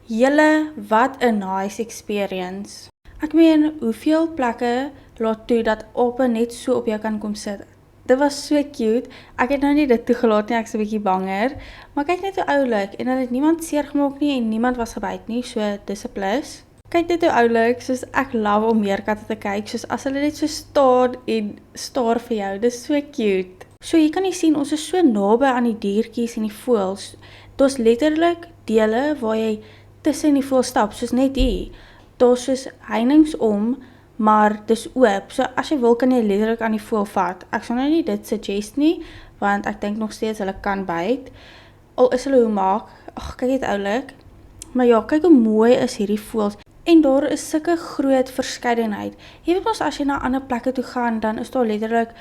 Julle, wat 'n nice experience. Ek meen, hoeveel plekke laat toe dat ape net so op jou kan kom sit. Dit was so cute. Ek het nou nie dit toegelaat nie, ek is 'n bietjie banger. Maar kyk net hoe oulik en hulle het niemand seer gemaak nie en niemand was gebyt nie, so dis 'n plus. Kyk net hoe oulik, soos ek love om meerkatte te kyk, soos as hulle net so staan en staar vir jou, dis so cute. So hier kan jy sien, ons is so naby aan die diertjies en die voëls. Daar's letterlik dele waar jy tussen die voël stap, soos net hier. Daar's soos heininge om, maar dis oop. So as jy wil kan jy letterlik aan die voël vat. Ek sal nou nie dit suggest nie, want ek dink nog steeds hulle kan byt. Al is hulle hoe maak, ag kyk net oulik. Maar ja, kyk hoe mooi is hierdie voëls. En daar is sulke groot verskeidenheid. Jy weet mos as jy na ander plekke toe gaan, dan is daar letterlik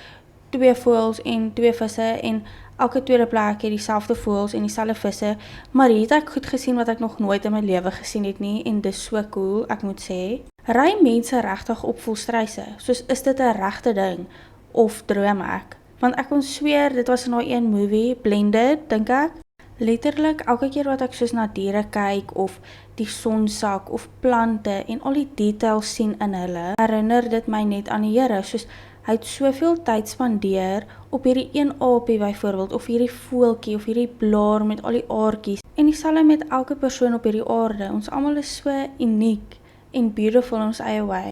2 voëls en 2 visse en elke tweede plek het dieselfde voëls en dieselfde visse, maar hier het ek goed gesien wat ek nog nooit in my lewe gesien het nie en dis so cool, ek moet sê. Ry mense regtig op volstruise? Soos is dit 'n regte ding of droom ek? Want ek kon sweer dit was in daai een movie, Blended, dink ek. Letterlik elke keer wat ek soos na diere kyk of die son sak of plante en al die details sien in hulle, herinner dit my net aan die Here, soos hy het soveel tyd spandeer op hierdie een aapie byvoorbeeld, of hierdie voeltjie, of hierdie blaar met al die aardjies, en dieselfde met elke persoon op hierdie aarde. Ons almal is so uniek en beautiful in ons eie way.